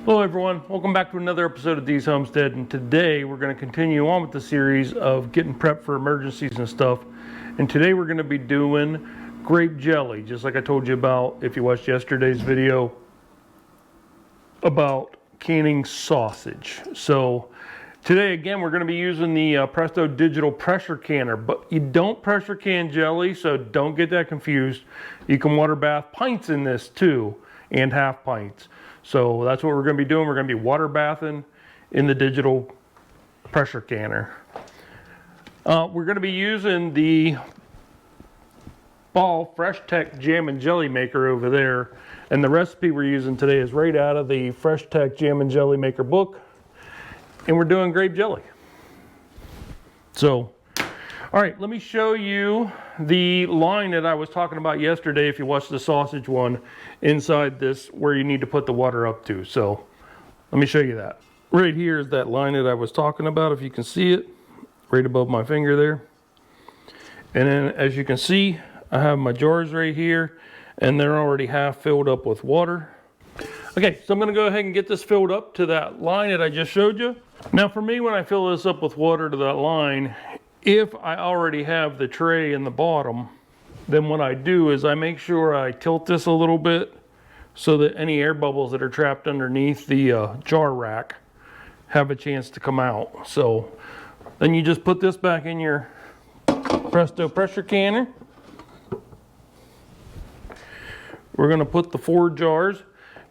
Hello everyone, welcome back to another episode of Dee's Homestead, and today we're going to continue on with the series of getting prepped for emergencies and stuff. And today we're going to be doing grape jelly, just like I told you about if you watched yesterday's video about canning sausage. So today again we're going to be using the Presto digital pressure canner, but you don't pressure can jelly, so don't get that confused. You can water bath pints in this too, and half pints. So that's what we're going to be doing. We're going to be water bathing in the digital pressure canner. We're going to be using the Ball Fresh Tech Jam and Jelly Maker over there. And the recipe we're using today is right out of the Fresh Tech Jam and Jelly Maker book. And we're doing grape jelly. So, all right, let me show you the line that I was talking about yesterday, if you watched the sausage one, inside this where you need to put the water up to. So let me show you that. Right here is that line that I was talking about, if you can see it, right above my finger there. And then as you can see, I have my jars right here, and they're already half filled up with water. Okay, so I'm gonna go ahead and get this filled up to that line that I just showed you. Now for me, when I fill this up with water to that line, if I already have the tray in the bottom, then what I do is I make sure I tilt this a little bit so that any air bubbles that are trapped underneath the jar rack have a chance to come out. So then you just put this back in your Presto pressure canner. We're going to put the 4 jars,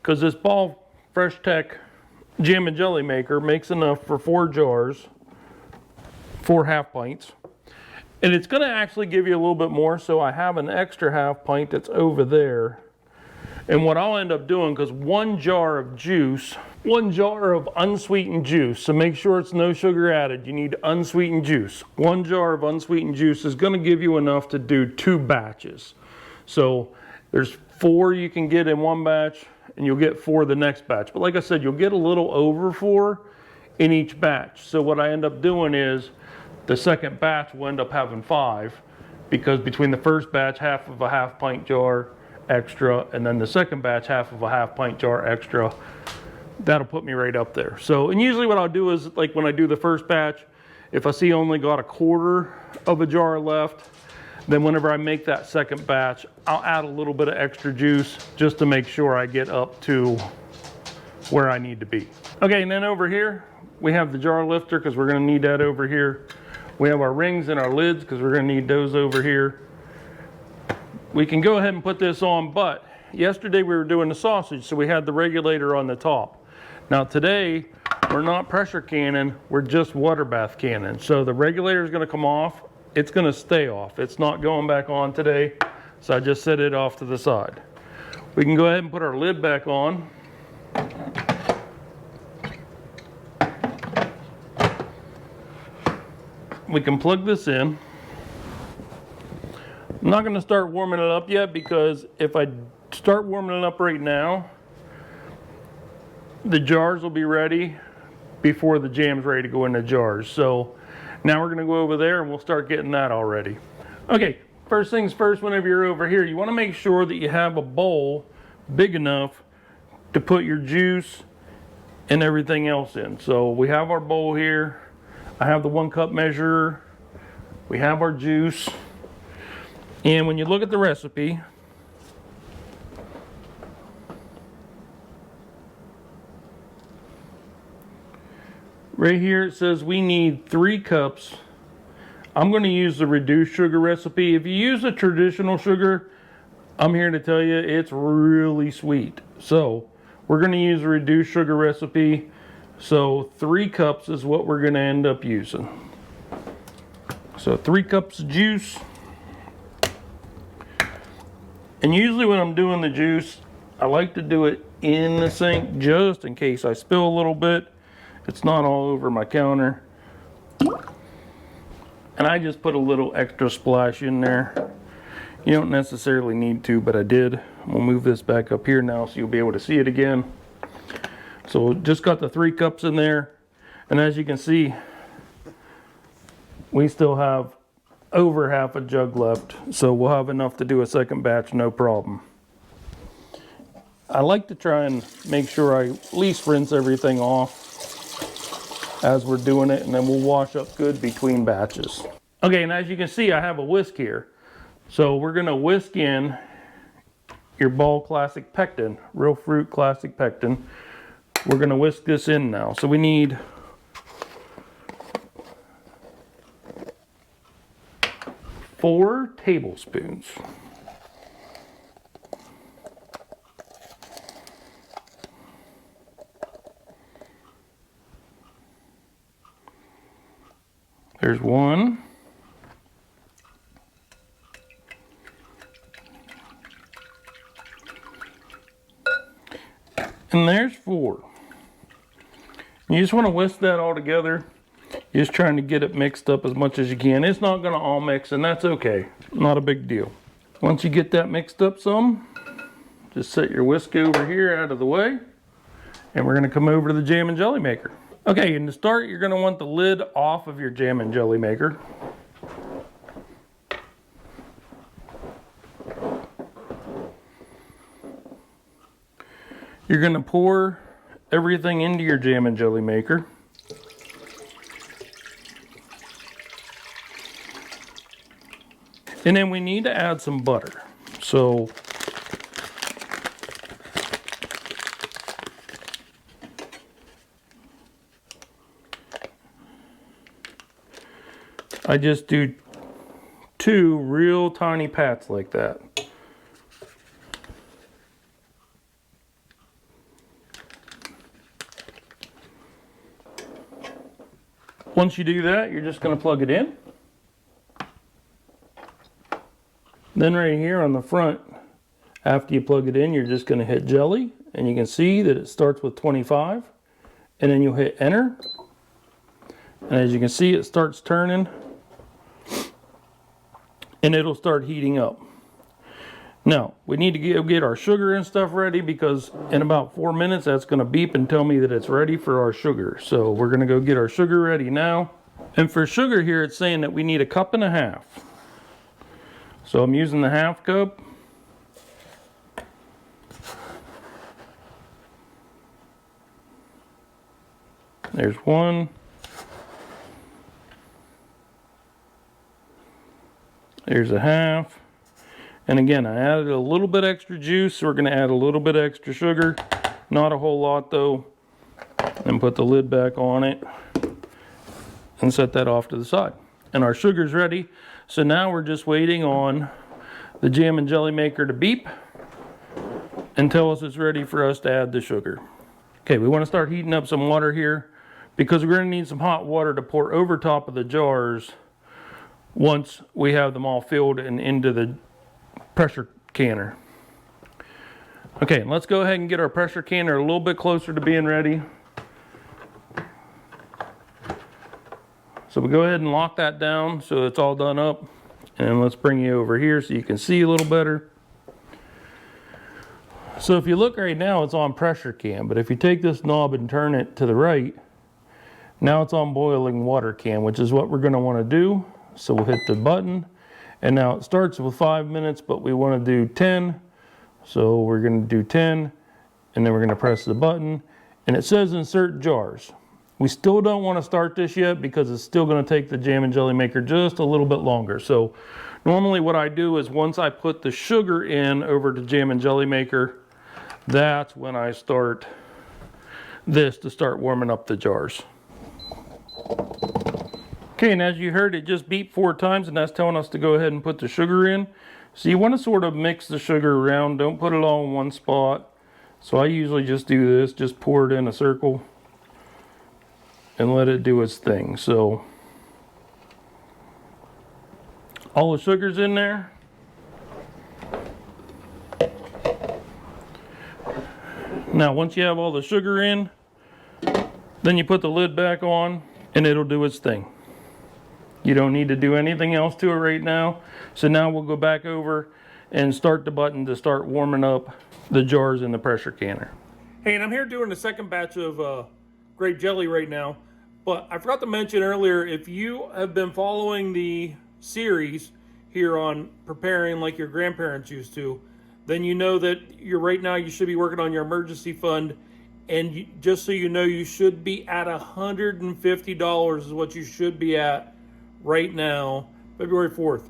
because this Ball Fresh Tech Jam and Jelly Maker makes enough for 4 jars. 4 half pints, and it's going to actually give you a little bit more, so I have an extra half pint that's over there. And what I'll end up doing, because 1 jar of juice, 1 jar of unsweetened juice, so make sure it's no sugar added, you need unsweetened juice. 1 jar of unsweetened juice is going to give you enough to do 2 batches. So there's 4 you can get in 1 batch, and you'll get 4 the next batch. But like I said, you'll get a little over 4 in each batch. So what I end up doing is the second batch will end up having 5, because between the first batch, half of a half pint jar extra, and then the second batch, half of a half pint jar extra, that'll put me right up there. So, and usually what I'll do is, like when I do the first batch, if I see only got 1/4 of a jar left, then whenever I make that second batch, I'll add a little bit of extra juice just to make sure I get up to where I need to be. Okay, and then over here, we have the jar lifter, because we're going to need that over here. We have our rings and our lids, because we're going to need those over here. We can go ahead and put this on, but yesterday we were doing the sausage, so we had the regulator on the top. Now today, we're not pressure canning, we're just water bath canning. So the regulator is going to come off. It's going to stay off. It's not going back on today, so I just set it off to the side. We can go ahead and put our lid back on. We can plug this in. I'm not going to start warming it up yet, because if I start warming it up right now, the jars will be ready before the jam's ready to go in the jars. So now we're going to go over there and we'll start getting that all ready. Okay, first things first, whenever you're over here, you want to make sure that you have a bowl big enough to put your juice and everything else in. So we have our bowl here. I have the 1 cup measure. We have our juice. And when you look at the recipe, right here it says we need 3 cups. I'm going to use the reduced sugar recipe. If you use a traditional sugar, I'm here to tell you it's really sweet. So we're going to use a reduced sugar recipe. So 3 cups is what we're going to end up using. So 3 cups of juice. And usually when I'm doing the juice, I like to do it in the sink just in case I spill a little bit. It's not all over my counter. And I just put a little extra splash in there. You don't necessarily need to, but I did. We'll move this back up here now so you'll be able to see it again. So just got the 3 cups in there, and as you can see, we still have over half a jug left, so we'll have enough to do a second batch, no problem. I like to try and make sure I at least rinse everything off as we're doing it, and then we'll wash up good between batches. Okay, and as you can see, I have a whisk here. So we're gonna whisk in your Ball Classic Pectin, Real Fruit Classic Pectin. We're gonna whisk this in now. So we need 4 tablespoons. There's 1. And there's 4. You just want to whisk that all together. You're just trying to get it mixed up as much as you can. It's not going to all mix, and that's okay. Not a big deal. Once you get that mixed up some, just set your whisk over here out of the way, and we're going to come over to the jam and jelly maker. Okay, and to start, you're going to want the lid off of your jam and jelly maker. You're going to pour everything into your jam and jelly maker. And then we need to add some butter. So I just do 2 real tiny pats like that. Once you do that, you're just going to plug it in. Then right here on the front, after you plug it in, you're just going to hit jelly, and you can see that it starts with 25, and then you'll hit enter. And as you can see, it starts turning, and it'll start heating up. Now, we need to get our sugar and stuff ready, because in about 4 minutes, that's going to beep and tell me that it's ready for our sugar. So we're going to go get our sugar ready now. And for sugar here, it's saying that we need 1.5 cups. So I'm using the 1/2 cup. There's 1. There's 1/2. And again, I added a little bit extra juice, so we're going to add a little bit extra sugar. Not a whole lot though. And put the lid back on it and set that off to the side. And our sugar's ready. So now we're just waiting on the jam and jelly maker to beep and tell us it's ready for us to add the sugar. Okay, we want to start heating up some water here, because we're going to need some hot water to pour over top of the jars once we have them all filled and into the pressure canner. Okay, let's go ahead and get our pressure canner a little bit closer to being ready. So we go ahead and lock that down so it's all done up. And let's bring you over here so you can see a little better. So if you look right now, it's on pressure can, but if you take this knob and turn it to the right, now it's on boiling water can, which is what we're going to want to do. So we'll hit the button, and now it starts with 5 minutes, but we want to do 10. So we're going to do 10, and then we're going to press the button, and it says insert jars. We still don't want to start this yet, because it's still going to take the jam and jelly maker just a little bit longer. So normally what I do is once I put the sugar in over the jam and jelly maker, that's when I start this to start warming up the jars. Okay, and as you heard, it just beeped 4 times, and that's telling us to go ahead and put the sugar in. So you want to sort of mix the sugar around. Don't put it all in one spot. So I usually just do this, just pour it in a circle and let it do its thing. So all the sugar's in there. Now once you have all the sugar in, then you put the lid back on and it'll do its thing. You don't need to do anything else to it right now. So now we'll go back over and start the button to start warming up the jars in the pressure canner. Hey, and I'm here doing the second batch of grape jelly right now. But I forgot to mention earlier, if you have been following the series here on preparing like your grandparents used to, then you know that right now you should be working on your emergency fund. And just so you know, you should be at $150 is what you should be at right now, February 4th.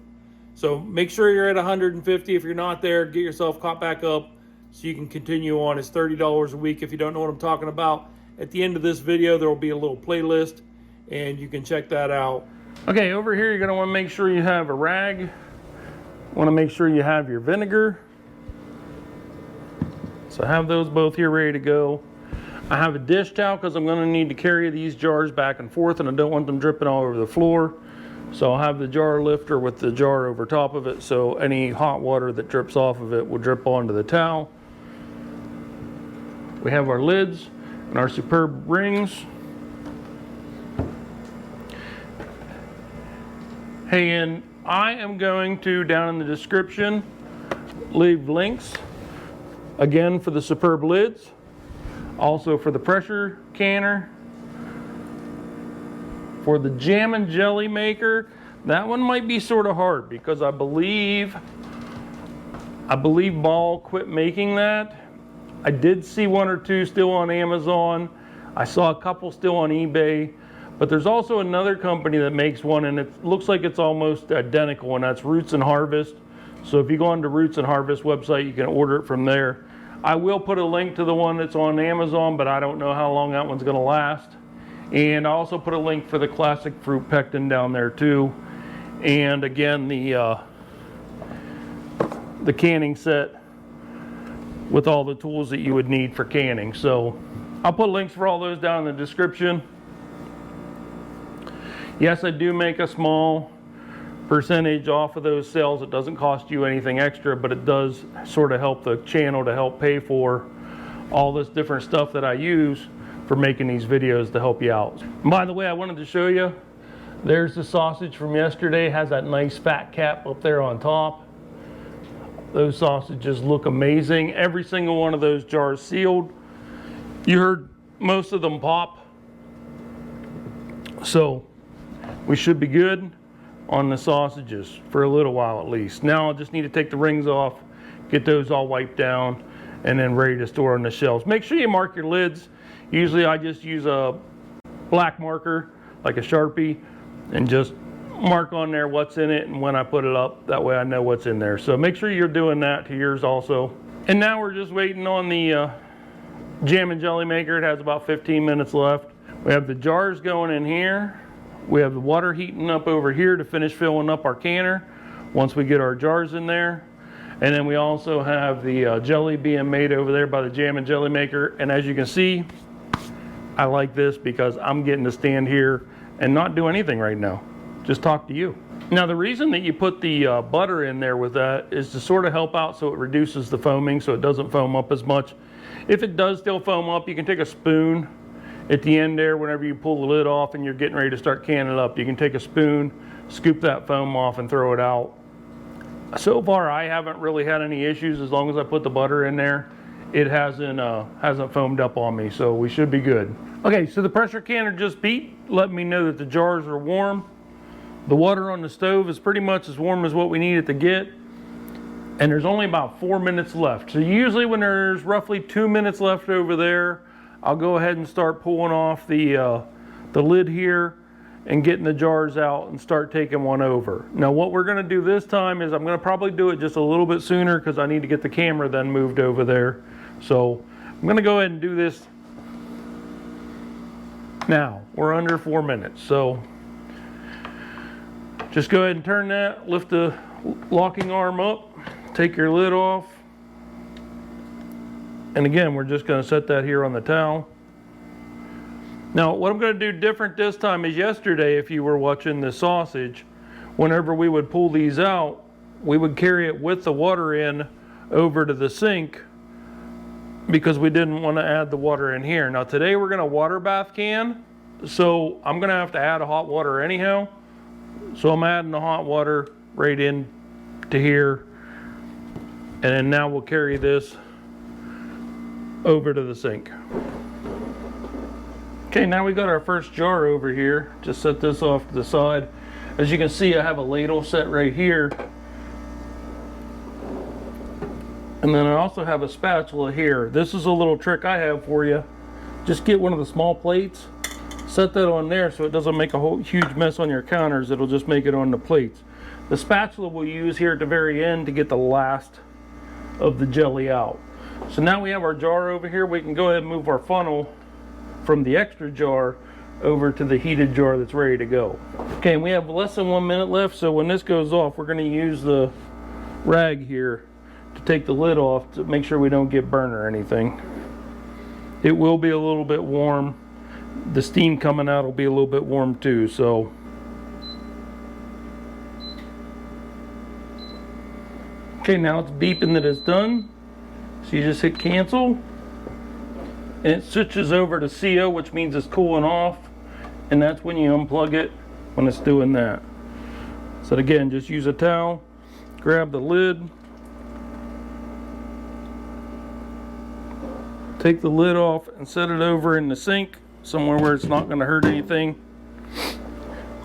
So make sure you're at 150. If you're not there, get yourself caught back up so you can continue on. It's $30 a week. If you don't know what I'm talking about, at the end of this video, there will be a little playlist and you can check that out. Okay, over here, you're gonna wanna make sure you have a rag. Wanna make sure you have your vinegar. So have those both here ready to go. I have a dish towel because I'm going to need to carry these jars back and forth and I don't want them dripping all over the floor. So I'll have the jar lifter with the jar over top of it so any hot water that drips off of it will drip onto the towel. We have our lids and our superb rings. Hey, and I am going to, down in the description, leave links again for the superb lids. Also for the pressure canner, for the jam and jelly maker. That one might be sort of hard because I believe Ball quit making that. I did see one or two still on Amazon. I saw a couple still on eBay, but there's also another company that makes one and it looks like it's almost identical, and that's Roots and Harvest. So if you go on to Roots and Harvest website, you can order it from there. I will put a link to the one that's on Amazon, but I don't know how long that one's going to last. And I also put a link for the classic fruit pectin down there too. And again, the canning set with all the tools that you would need for canning. So I'll put links for all those down in the description. Yes, I do make a small percentage off of those sales. It doesn't cost you anything extra, but it does sort of help the channel to help pay for all this different stuff that I use for making these videos to help you out. And by the way, I wanted to show you, there's the sausage from yesterday. It has that nice fat cap up there on top. Those sausages look amazing. Every single one of those jars sealed. You heard most of them pop. So we should be good on the sausages for a little while at least. Now I'll just need to take the rings off, get those all wiped down, and then ready to store on the shelves. Make sure you mark your lids. Usually I just use a black marker, like a Sharpie, and just mark on there what's in it and when I put it up. That way I know what's in there. So make sure you're doing that to yours also. And now we're just waiting on the jam and jelly maker. It has about 15 minutes left. We have the jars going in here. We have the water heating up over here to finish filling up our canner once we get our jars in there. And then we also have the jelly being made over there by the jam and jelly maker. And as you can see, I like this because I'm getting to stand here and not do anything right now. Just talk to you. Now the reason that you put the butter in there with that is to sort of help out so it reduces the foaming so it doesn't foam up as much. If it does still foam up, you can take a spoon at the end there whenever you pull the lid off and you're getting ready to start canning it up. You can take a spoon, scoop that foam off and throw it out. So far I haven't really had any issues. As long as I put the butter in there, it hasn't foamed up on me, so we should be good. Okay, so the pressure canner just beat, letting me know that the jars are warm. The water on the stove is pretty much as warm as what we need it to get. And there's only about 4 minutes left. So usually when there's roughly 2 minutes left over there, I'll go ahead and start pulling off the lid here and getting the jars out and start taking one over. Now what we're gonna do this time is I'm gonna probably do it just a little bit sooner because I need to get the camera then moved over there. So I'm gonna go ahead and do this now. We're under 4 minutes. So just go ahead and turn that, lift the locking arm up, take your lid off. And again, we're just going to set that here on the towel. Now, what I'm going to do different this time is yesterday, if you were watching the sausage, whenever we would pull these out, we would carry it with the water in over to the sink because we didn't want to add the water in here. Now, today we're going to water bath can, so I'm going to have to add a hot water anyhow. So I'm adding the hot water right in to here. And then now we'll carry this over to the sink. Okay, now we got our first jar over here. Just set this off to the side. As you can see, I have a ladle set right here. And then I also have a spatula here. This is a little trick I have for you. Just get one of the small plates, set that on there so it doesn't make a whole huge mess on your counters. It'll just make it on the plates. The spatula we'll use here at the very end to get the last of the jelly out. So now we have our jar over here. We can go ahead and move our funnel from the extra jar over to the heated jar that's ready to go. Okay, and we have less than 1 minute left, so when this goes off, we're going to use the rag here to take the lid off to make sure we don't get burnt or anything. It will be a little bit warm. The steam coming out will be a little bit warm too, so. Okay, now it's beeping that it's done. So you just hit cancel. And it switches over to CO, which means it's cooling off. And that's when you unplug it, when it's doing that. So again, just use a towel, grab the lid, take the lid off and set it over in the sink, somewhere where it's not going to hurt anything.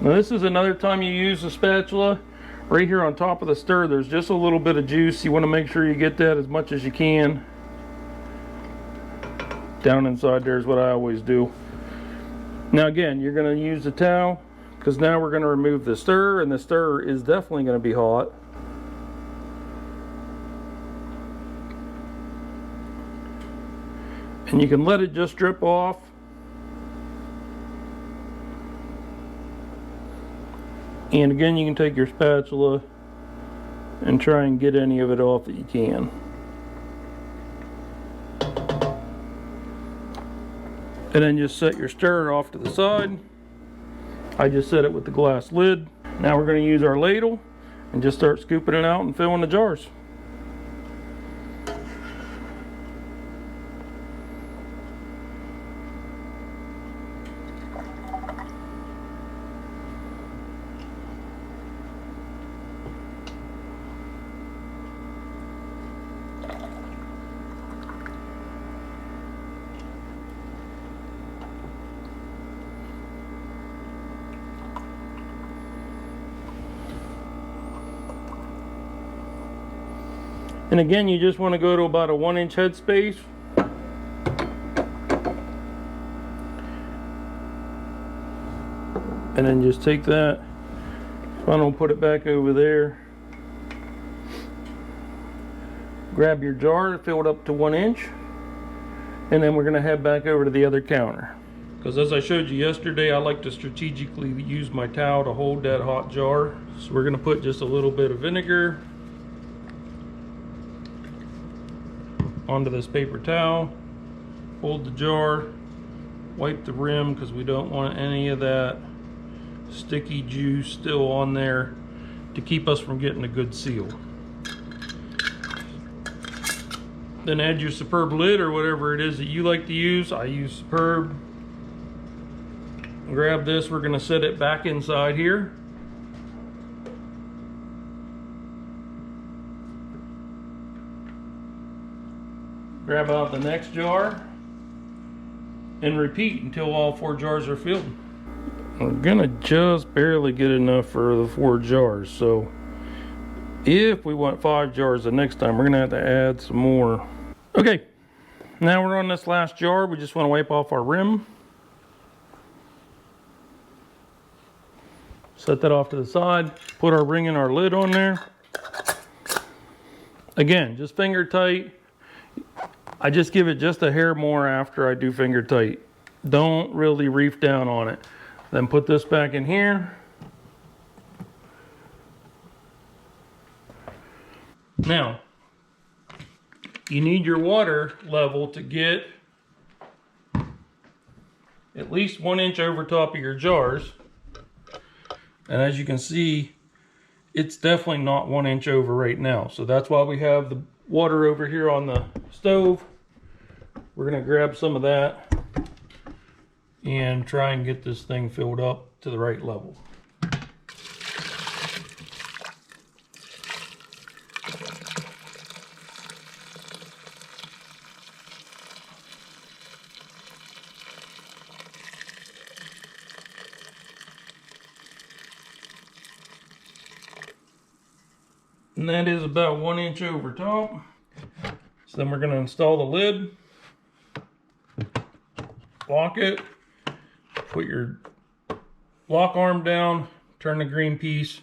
Now this is another time you use the spatula. Right here on top of the stir, there's just a little bit of juice. You want to make sure you get that as much as you can. Down inside there is what I always do. Now again, you're going to use the towel because now we're going to remove the stir, and the stir is definitely going to be hot. And you can let it just drip off. And again, you can take your spatula and try and get any of it off that you can. And then just set your stirrer off to the side. I just set it with the glass lid. Now we're going to use our ladle and just start scooping it out and filling the jars. And again, you just want to go to about a 1-inch headspace. And then just take that funnel, put it back over there. Grab your jar, fill it up to 1 inch. And then we're going to head back over to the other counter. Because as I showed you yesterday, I like to strategically use my towel to hold that hot jar. So we're going to put just a little bit of vinegar onto this paper towel, hold the jar, wipe the rim because we don't want any of that sticky juice still on there to keep us from getting a good seal. Then add your Superb lid or whatever it is that you like to use. I use Superb. Grab this, we're going to set it back inside here. Grab out the next jar and repeat until all 4 jars are filled. We're gonna just barely get enough for the 4 jars, so if we want 5 jars the next time, we're gonna have to add some more. Okay, now we're on this last jar. We just want to wipe off our rim. Set that off to the side, put our ring and our lid on there. Again, just finger tight. I just give it just a hair more after I do finger tight. Don't really reef down on it. Then put this back in here. Now, you need your water level to get at least 1 inch over top of your jars. And as you can see, it's definitely not 1 inch over right now. So that's why we have the water over here on the stove. We're going to grab some of that and try and get this thing filled up to the right level. And that is about 1 inch over top. then we're going to install the lid, lock it, put your lock arm down, turn the green piece,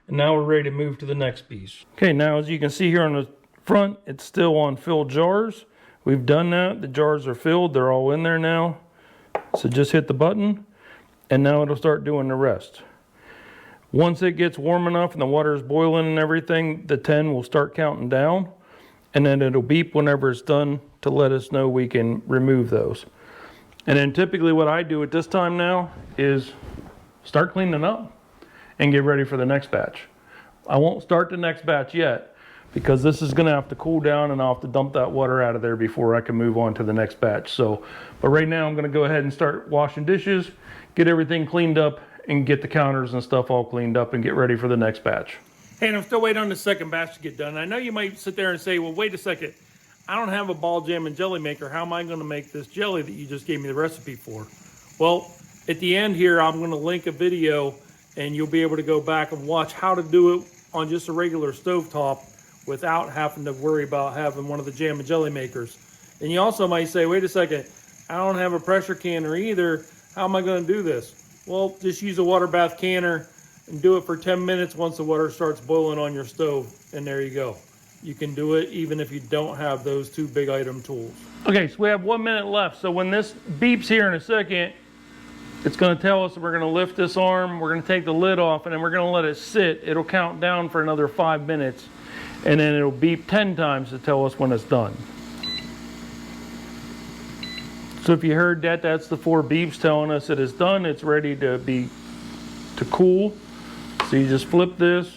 and now we're ready to move to the next piece. Okay, now as you can see here on the front, it's still on filled jars. We've done that. The jars are filled. They're all in there now. So just hit the button, and now it'll start doing the rest. Once it gets warm enough and the water is boiling and everything, the 10 will start counting down, and then it'll beep whenever it's done to let us know we can remove those. And then typically what I do at this time now is start cleaning up and get ready for the next batch. I won't start the next batch yet because this is going to have to cool down and I'll have to dump that water out of there before I can move on to the next batch. So, but right now I'm going to go ahead and start washing dishes, get everything cleaned up, and get the counters and stuff all cleaned up and get ready for the next batch. Hey, and I'm still waiting on the second batch to get done. I know you might sit there and say, well, wait a second. I don't have a ball jam and jelly maker. How am I going to make this jelly that you just gave me the recipe for? Well, at the end here, I'm going to link a video and you'll be able to go back and watch how to do it on just a regular stovetop without having to worry about having one of the jam and jelly makers. And you also might say, wait a second, I don't have a pressure canner either. How am I going to do this? Well, just use a water bath canner and do it for 10 minutes once the water starts boiling on your stove, and there you go. You can do it even if you don't have those two big item tools. Okay, so we have 1 minute left. So when this beeps here in a second, it's going to tell us we're going to lift this arm, we're going to take the lid off, and then we're going to let it sit. It'll count down for another 5 minutes, and then it'll beep 10 times to tell us when it's done. So if you heard that, that's the 4 beeps telling us it is done. It's ready to cool. So you just flip this,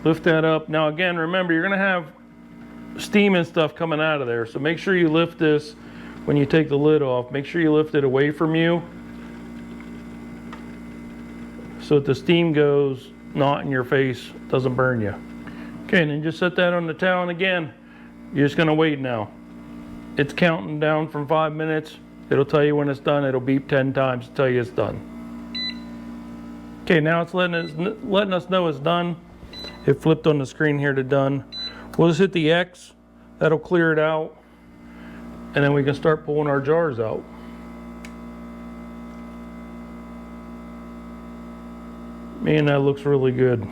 lift that up. Now again, remember, you're gonna have steam and stuff coming out of there. So make sure you lift this when you take the lid off. Make sure you lift it away from you so that the steam goes not in your face, doesn't burn you. Okay, and then just set that on the towel, and again, you're just gonna wait now. It's counting down from 5 minutes. It'll tell you when it's done. It'll beep 10 times to tell you it's done. Okay, now it's letting us know it's done. It flipped on the screen here to done. We'll just hit the X. That'll clear it out. And then we can start pulling our jars out. Man, that looks really good.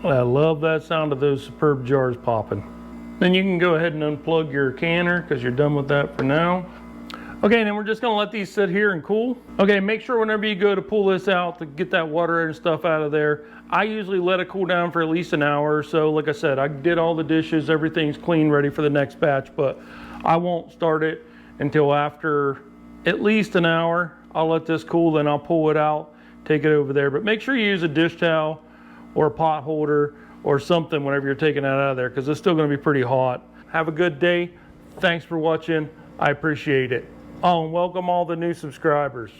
I love that sound of those superb jars popping. Then you can go ahead and unplug your canner because you're done with that for now. Okay, and then we're just gonna let these sit here and cool. Okay, make sure whenever you go to pull this out to get that water and stuff out of there, I usually let it cool down for at least an hour or so. Like I said, I did all the dishes, everything's clean, ready for the next batch, but I won't start it until after at least an hour. I'll let this cool, then I'll pull it out, take it over there. But make sure you use a dish towel or a pot holder or something whenever you're taking that out of there, because it's still going to be pretty hot. Have a good day. Thanks for watching. I appreciate it. Oh, and welcome all the new subscribers.